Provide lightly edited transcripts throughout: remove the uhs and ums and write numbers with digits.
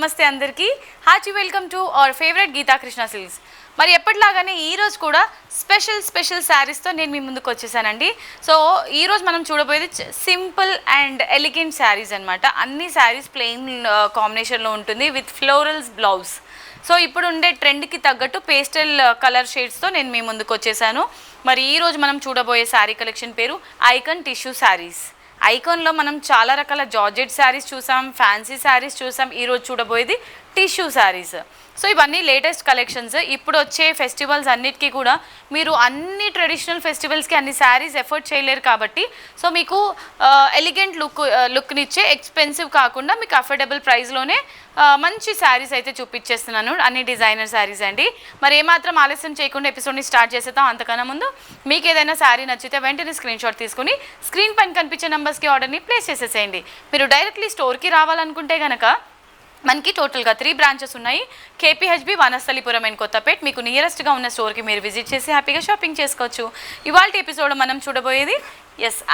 నమస్తే అందరికీ. Hearty welcome to our favourite Geetha Krishna silks. మరి ఎప్పటిలాగానే ఈరోజు కూడా స్పెషల్ శారీస్తో నేను మీ ముందుకు వచ్చేసానండి. సో ఈరోజు మనం చూడబోయేది సింపుల్ అండ్ ఎలిగెంట్ శారీస్ అనమాట. అన్ని శారీస్ ప్లెయిన్ కాంబినేషన్లో ఉంటుంది విత్ ఫ్లోరల్స్ బ్లౌజ్. సో ఇప్పుడు ఉండే ట్రెండ్కి తగ్గట్టు పేస్టల్ కలర్ షేడ్స్తో నేను మీ ముందుకు వచ్చేసాను. మరి ఈరోజు మనం చూడబోయే శారీ కలెక్షన్ పేరు ఐకాన్ టిష్యూ శారీస్. ఐకాన్లో మనం చాలా రకాల జార్జెట్ శారీస్ చూసాం, ఫ్యాన్సీ శారీస్ చూసాం. ఈరోజు చూడబోయేది టిష్యూ శారీస్. సో ఇవన్నీ లేటెస్ట్ కలెక్షన్స్. ఇప్పుడు వచ్చే ఫెస్టివల్స్ అన్నిటికీ కూడా మీరు అన్ని ట్రెడిషనల్ ఫెస్టివల్స్కి అన్ని శారీస్ ఎఫర్ట్ చేయలేరు కాబట్టి సో మీకు ఎలిగెంట్ లుక్నిచ్చే ఎక్స్పెన్సివ్ కాకుండా మీకు అఫోర్డబుల్ ప్రైస్లోనే మంచి శారీస్ అయితే చూపించేస్తున్నాను. అన్ని డిజైనర్ శారీస్ అండి. మరి ఏమాత్రం ఆలస్యం చేయకుండా ఎపిసోడ్ని స్టార్ట్ చేసేద్దాం. అంతకన్నా ముందు మీకు ఏదైనా శారీ నచ్చితే వెంటనే స్క్రీన్ షాట్ తీసుకుని స్క్రీన్ పైన కనిపించే నెంబర్స్కి ఆర్డర్ని ప్లేస్ చేసేసేయండి. మీరు డైరెక్ట్లీ స్టోర్కి రావాలనుకుంటే కనుక మనకి టోటల్గా 3 బ్రాంచెస్ ఉన్నాయి. KPHB, Vanasthalipuram and Kothapet. మీకు నియరెస్ట్గా ఉన్న స్టోర్కి మీరు విజిట్ చేసి హ్యాపీగా షాపింగ్ చేసుకోవచ్చు. ఇవాళ ఎపిసోడ్ మనం చూడబోయేది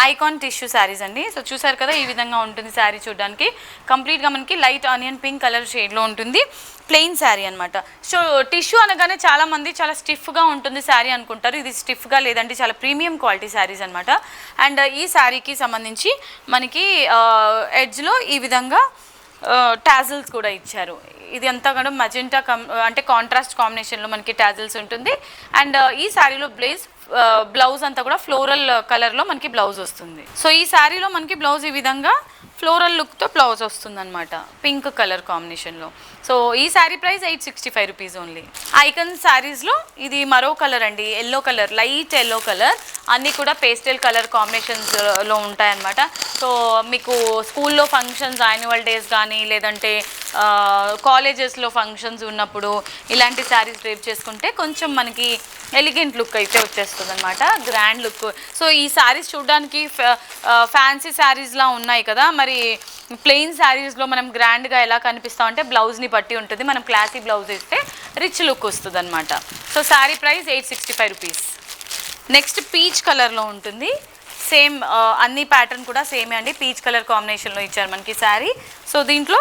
ఐకాన్ టిష్యూ శారీస్ అండి. సో చూసారు కదా, ఈ విధంగా ఉంటుంది శారీ చూడడానికి. కంప్లీట్గా మనకి లైట్ ఆనియన్ పింక్ కలర్ షేడ్లో ఉంటుంది. ప్లెయిన్ శారీ అనమాట. సో టిష్యూ అనగానే చాలామంది చాలా స్టిఫ్గా ఉంటుంది శారీ అనుకుంటారు. ఇది స్టిఫ్గా లేదండి, చాలా ప్రీమియం క్వాలిటీ శారీస్ అనమాట. అండ్ ఈ శారీకి సంబంధించి మనకి ఎడ్జ్లో ఈ విధంగా టాజిల్స్ కూడా ఇచ్చారు. ఇది అంతా కూడా మజెంటా అంటే కాంట్రాస్ట్ కాంబినేషన్లో మనకి టాజిల్స్ ఉంటుంది. అండ్ ఈ శారీలో బ్లౌజ్ అంతా కూడా ఫ్లోరల్ కలర్లో మనకి బ్లౌజ్ వస్తుంది. సో ఈ శారీలో మనకి బ్లౌజ్ ఈ విధంగా ఫ్లోరల్ లుక్తో బ్లౌజ్ వస్తుంది అనమాట, పింక్ కలర్ కాంబినేషన్లో. సో ఈ sari price 865 rupees only. Icon శారీస్లో ఇది మరో కలర్ అండి, yellow colour, light yellow colour. అన్నీ కూడా పేస్టల్ కలర్ కాంబినేషన్స్లో ఉంటాయన్నమాట. సో మీకు స్కూల్లో ఫంక్షన్స్, యాన్యువల్ డేస్ కానీ లేదంటే కాలేజెస్లో ఫంక్షన్స్ ఉన్నప్పుడు ఇలాంటి శారీస్ డ్రేప్ చేసుకుంటే కొంచెం మనకి ఎలిగెంట్ లుక్ అయితే వచ్చేస్తుంది అనమాట, గ్రాండ్ లుక్. సో ఈ శారీస్ చూడడానికి ఫ్యాన్సీ శారీస్లా ఉన్నాయి కదా, మరి ప్లెయిన్ శారీస్లో మనం గ్రాండ్గా ఎలా కనిపిస్తామంటే బ్లౌజ్ని బట్టి ఉంటుంది. మనం క్లాసీ బ్లౌజ్ ఇస్తే రిచ్ లుక్ వస్తుంది అనమాట. So sari price 865 rupees. Next peach కలర్లో ఉంటుంది. సేమ్ అన్ని ప్యాటర్న్ కూడా సేమే అండి, పీచ్ కలర్ కాంబినేషన్లో ఇచ్చారు మనకి శారీ. సో దీంట్లో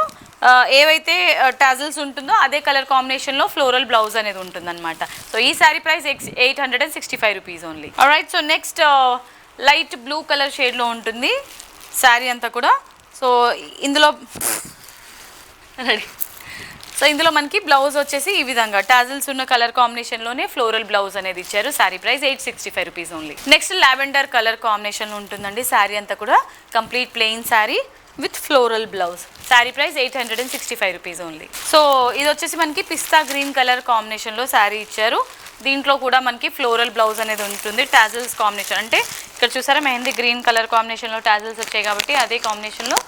ఏవైతే టాజిల్స్ ఉంటుందో అదే కలర్ కాంబినేషన్లో ఫ్లోరల్ బ్లౌజ్ అనేది ఉంటుందన్నమాట. సో ఈ sari price 865 rupees only. Alright, so next light blue colour షేడ్లో ఉంటుంది శారీ అంతా కూడా. సో ఇందులో రెడీ. సో ఇందులో మనకి బ్లౌజ్ వచ్చేసి ఈ విధంగా టాజిల్స్ ఉన్న కలర్ కాంబినేషన్లోనే ఫ్లోరల్ బ్లౌజ్ అనేది ఇచ్చారు. Sari price 865 rupees only. Next lavender colour కాంబినేషన్లో ఉంటుందండి శారీ అంతా కూడా. Complete plain sari with floral blouse. Sari price 865 rupees only. So ఇది వచ్చేసి మనకి పిస్తా గ్రీన్ కలర్ కాంబినేషన్లో శారీ ఇచ్చారు. దీంట్లో కూడా మనకి ఫ్లోరల్ బ్లౌజ్ అనేది ఉంటుంది, టాజిల్స్ కాంబినేషన్. అంటే ఇక్కడ చూసారా, మెహందీ గ్రీన్ కలర్ కాంబినేషన్లో టాజిల్స్ వచ్చాయి కాబట్టి అదే కాంబినేషన్లో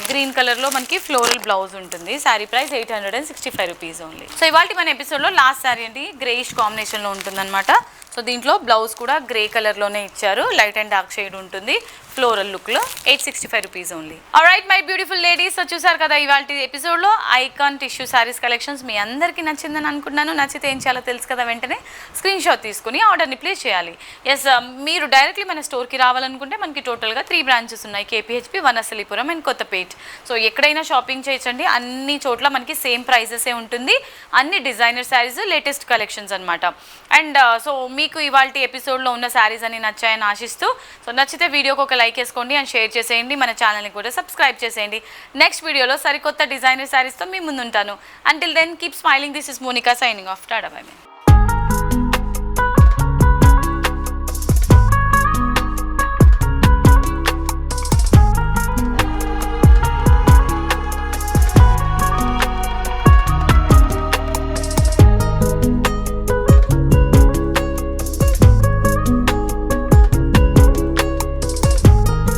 గ్రీన్ కలర్లో మనకి ఫ్లోరల్ బ్లౌజ్ ఉంటుంది. Sari price 865 rupees only. So ఇవాళ మన ఎపిసోడ్లో లాస్ట్ శారీ అండి, గ్రేయిష్ కాంబినేషన్లో ఉంటుందన్నమాట. సో దీంట్లో బ్లౌజ్ కూడా గ్రే కలర్లోనే ఇచ్చారు, లైట్ అండ్ డార్క్ షేడ్ ఉంటుంది ఫ్లోరల్ లుక్లో. 865 rupees only. Alright my beautiful ladies, so చూసారు కదా ఇవాళ ఎపిసోడ్లో ఐకాన్ టిష్యూ శారీస్ కలెక్షన్స్. మీ అందరికీ నచ్చిందని అనుకుంటున్నాను. నచ్చితే ఏం చేయాలో తెలుసు కదా, వెంటనే స్క్రీన్ షాట్ తీసుకుని ఆర్డర్ని ప్లేస్ చేయాలి. మీరు డైరెక్ట్లీ మన స్టోర్కి రావాలనుకుంటే మనకి టోటల్గా 3 బ్రాంచెస్ ఉన్నాయి, KPHB, Vanasthalipuram and Kothapet. So ఎక్కడైనా షాపింగ్ చేయొచ్చండి. అన్ని చోట్ల మనకి సేమ్ ప్రైజెసే ఉంటుంది. అన్ని డిజైనర్ శారీస్, లేటెస్ట్ కలెక్షన్స్ అనమాట. అండ్ సో మీకు ఇవాళ ఎపిసోడ్లో ఉన్న శారీస్ అని నచ్చాయని ఆశిస్తూ, సో నచ్చితే వీడియోకి ఒక లైక్ వేసుకోండి అండ్ షేర్ చేసేయండి. మన ఛానల్ని కూడా సబ్స్క్రైబ్ చేసేయండి. నెక్స్ట్ వీడియోలో సరికొత్త డిజైనర్ శారీస్తో మీ ముందు ఉంటాను. Until then keep smiling. This is Monica signing off. Tata bye by.